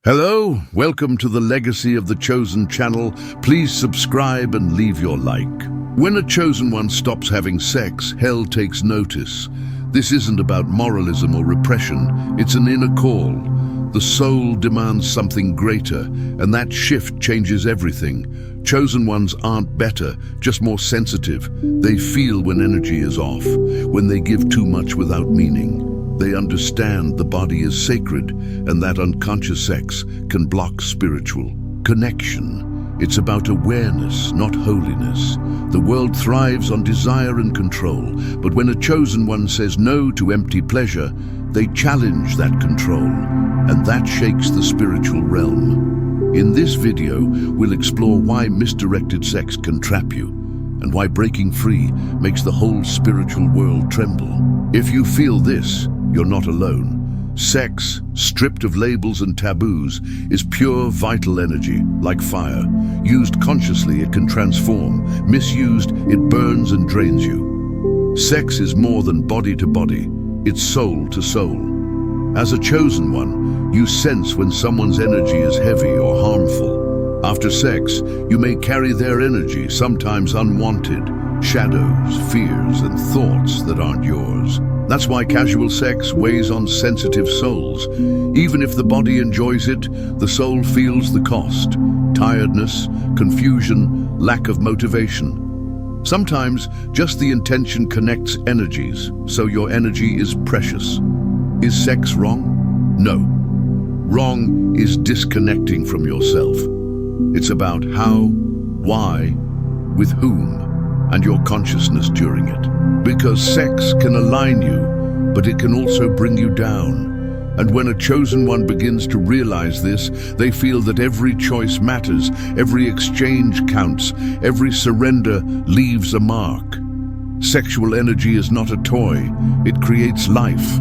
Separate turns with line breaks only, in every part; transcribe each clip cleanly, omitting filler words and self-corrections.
Hello, welcome to the Legacy of the Chosen channel. Please subscribe and leave your like. When a chosen one stops having sex, hell takes notice. This isn't about moralism or repression, it's an inner call. The soul demands something greater, and that shift changes everything. Chosen ones aren't better, just more sensitive. They feel when energy is off, when they give too much without meaning. They understand the body is sacred and that unconscious sex can block spiritual connection. It's about awareness, not holiness. The world thrives on desire and control, but when a chosen one says no to empty pleasure, they challenge that control, and that shakes the spiritual realm. In this video, we'll explore why misdirected sex can trap you, and why breaking free makes the whole spiritual world tremble. If you feel this, you're not alone. Sex, stripped of labels and taboos, is pure vital energy, like fire. Used consciously, it can transform. Misused, it burns and drains you. Sex is more than body to body, it's soul to soul. As a chosen one, you sense when someone's energy is heavy or harmful. After sex, you may carry their energy, sometimes unwanted, shadows, fears, and thoughts that aren't yours. That's why casual sex weighs on sensitive souls. Even if the body enjoys it, the soul feels the cost. Tiredness, confusion, lack of motivation. Sometimes just the intention connects energies, so your energy is precious. Is sex wrong? No. Wrong is disconnecting from yourself. It's about how, why, with whom, and your consciousness during it. Because sex can align you, but it can also bring you down. And when a chosen one begins to realize this, they feel that every choice matters, every exchange counts, every surrender leaves a mark. Sexual energy is not a toy, it creates life.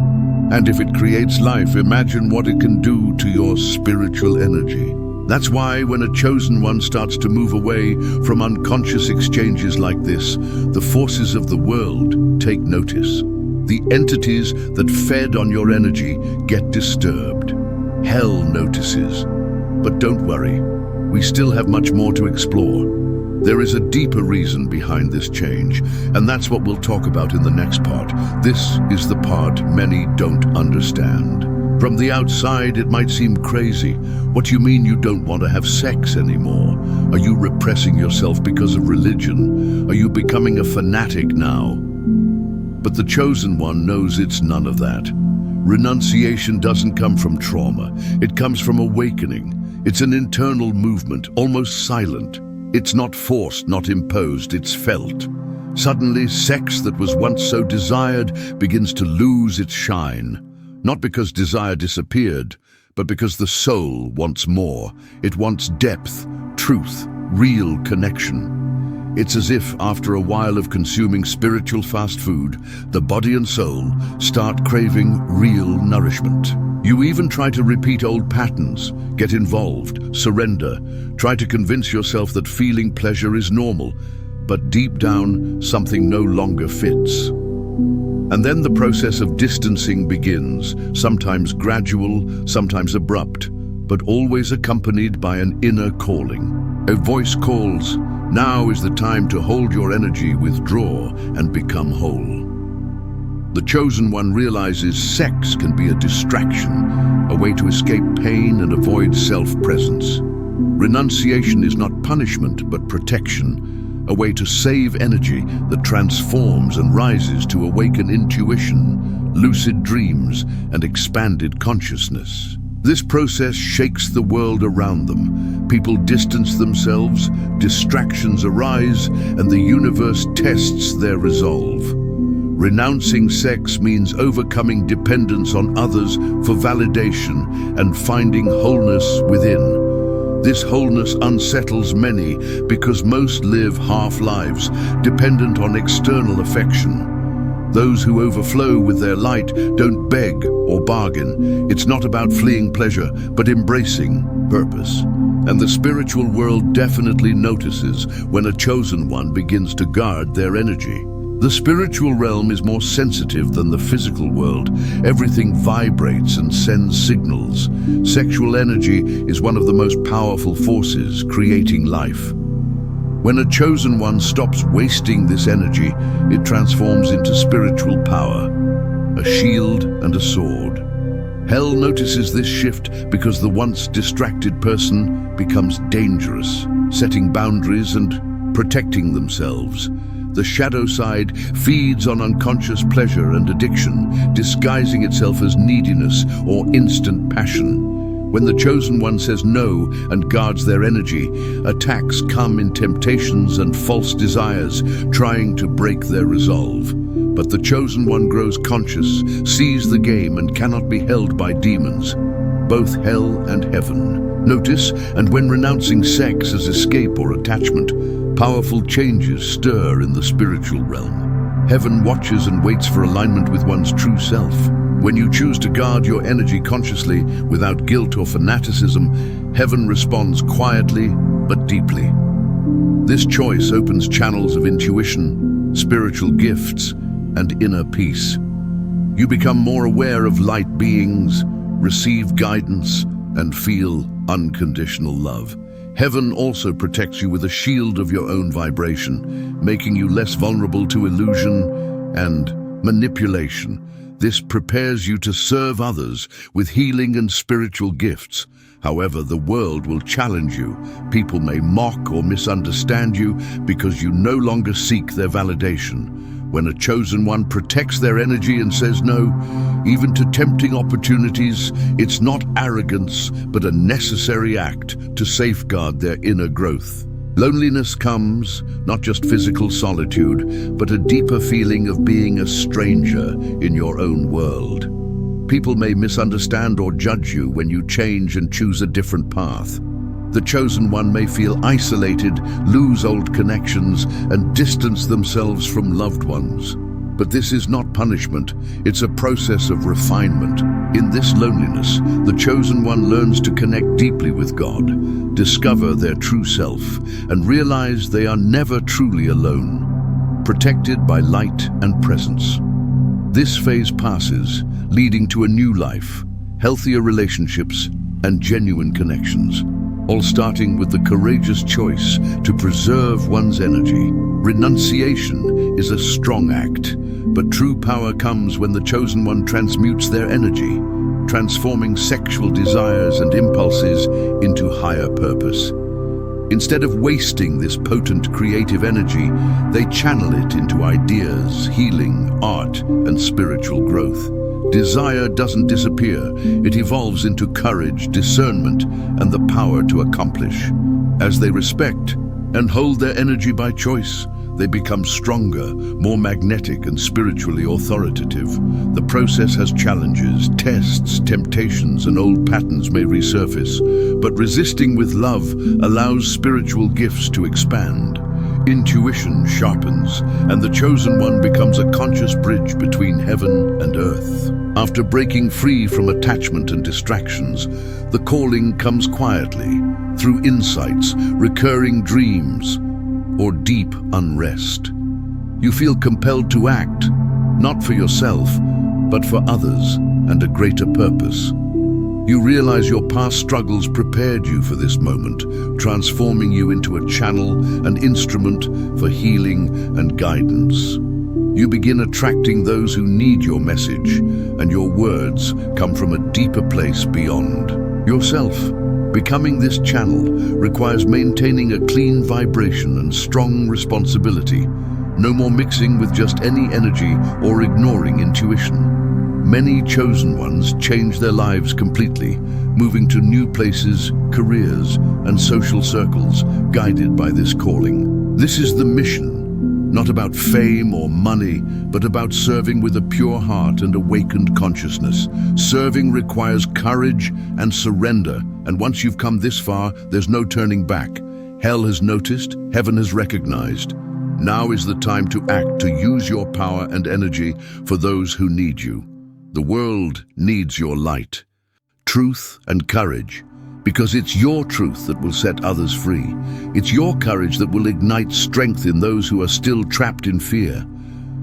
And if it creates life, imagine what it can do to your spiritual energy. That's why when a chosen one starts to move away from unconscious exchanges like this, the forces of the world take notice. The entities that fed on your energy get disturbed. Hell notices. But don't worry, we still have much more to explore. There is a deeper reason behind this change, and that's what we'll talk about in the next part. This is the part many don't understand. From the outside, it might seem crazy. What do you mean you don't want to have sex anymore? Are you repressing yourself because of religion? Are you becoming a fanatic now? But the chosen one knows it's none of that. Renunciation doesn't come from trauma. It comes from awakening. It's an internal movement, almost silent. It's not forced, not imposed, it's felt. Suddenly, sex that was once so desired begins to lose its shine. Not because desire disappeared, but because the soul wants more. It wants depth, truth, real connection. It's as if, after a while of consuming spiritual fast food, the body and soul start craving real nourishment. You even try to repeat old patterns, get involved, surrender, try to convince yourself that feeling pleasure is normal, but deep down, something no longer fits. And then the process of distancing begins, sometimes gradual, sometimes abrupt, but always accompanied by an inner calling. A voice calls, "Now is the time to hold your energy, withdraw, and become whole." The chosen one realizes sex can be a distraction, a way to escape pain and avoid self-presence. Renunciation is not punishment, but protection. A way to save energy that transforms and rises to awaken intuition, lucid dreams, and expanded consciousness. This process shakes the world around them. People distance themselves, distractions arise, and the universe tests their resolve. Renouncing sex means overcoming dependence on others for validation and finding wholeness within. This wholeness unsettles many because most live half-lives, dependent on external affection. Those who overflow with their light don't beg or bargain. It's not about fleeing pleasure, but embracing purpose. And the spiritual world definitely notices when a chosen one begins to guard their energy. The spiritual realm is more sensitive than the physical world. Everything vibrates and sends signals. Sexual energy is one of the most powerful forces creating life. When a chosen one stops wasting this energy, it transforms into spiritual power, a shield and a sword. Hell notices this shift because the once distracted person becomes dangerous, setting boundaries and protecting themselves. The shadow side feeds on unconscious pleasure and addiction, disguising itself as neediness or instant passion. When the chosen one says no and guards their energy, attacks come in temptations and false desires, trying to break their resolve. But the chosen one grows conscious, sees the game, and cannot be held by demons, both hell and heaven. Notice, and when renouncing sex as escape or attachment, powerful changes stir in the spiritual realm. Heaven watches and waits for alignment with one's true self. When you choose to guard your energy consciously, without guilt or fanaticism, heaven responds quietly but deeply. This choice opens channels of intuition, spiritual gifts, and inner peace. You become more aware of light beings, receive guidance, and feel unconditional love. Heaven also protects you with a shield of your own vibration, making you less vulnerable to illusion and manipulation. This prepares you to serve others with healing and spiritual gifts. However, the world will challenge you. People may mock or misunderstand you because you no longer seek their validation. When a chosen one protects their energy and says no, even to tempting opportunities, it's not arrogance, but a necessary act to safeguard their inner growth. Loneliness comes, not just physical solitude, but a deeper feeling of being a stranger in your own world. People may misunderstand or judge you when you change and choose a different path. The chosen one may feel isolated, lose old connections, and distance themselves from loved ones. But this is not punishment, it's a process of refinement. In this loneliness, the chosen one learns to connect deeply with God, discover their true self, and realize they are never truly alone, protected by light and presence. This phase passes, leading to a new life, healthier relationships, and genuine connections, all starting with the courageous choice to preserve one's energy. Renunciation is a strong act, but true power comes when the chosen one transmutes their energy, transforming sexual desires and impulses into higher purpose. Instead of wasting this potent creative energy, they channel it into ideas, healing, art, and spiritual growth. Desire doesn't disappear, it evolves into courage, discernment, and the power to accomplish. As they respect and hold their energy by choice, they become stronger, more magnetic, and spiritually authoritative. The process has challenges, tests, temptations, and old patterns may resurface, but resisting with love allows spiritual gifts to expand. Intuition sharpens, and the chosen one becomes a conscious bridge between heaven and earth. After breaking free from attachment and distractions, the calling comes quietly, through insights, recurring dreams, or deep unrest. You feel compelled to act, not for yourself, but for others and a greater purpose. You realize your past struggles prepared you for this moment, transforming you into a channel, an instrument for healing and guidance. You begin attracting those who need your message, and your words come from a deeper place beyond yourself. Becoming this channel requires maintaining a clean vibration and strong responsibility. No more mixing with just any energy or ignoring intuition. Many chosen ones change their lives completely, moving to new places, careers, and social circles, guided by this calling. This is the mission, not about fame or money, but about serving with a pure heart and awakened consciousness. Serving requires courage and surrender, and once you've come this far, there's no turning back. Hell has noticed, heaven has recognized. Now is the time to act, to use your power and energy for those who need you. The world needs your light, truth, and courage, because it's your truth that will set others free. It's your courage that will ignite strength in those who are still trapped in fear.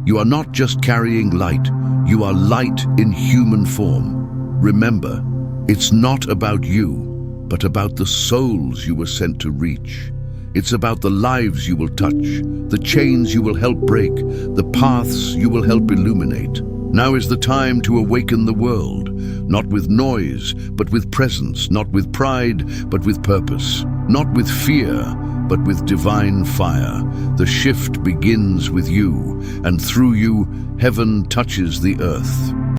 You are not just carrying light, you are light in human form. Remember, it's not about you, but about the souls you were sent to reach. It's about the lives you will touch, the chains you will help break, the paths you will help illuminate. Now is the time to awaken the world, not with noise, but with presence, not with pride, but with purpose, not with fear, but with divine fire. The shift begins with you, and through you, heaven touches the earth.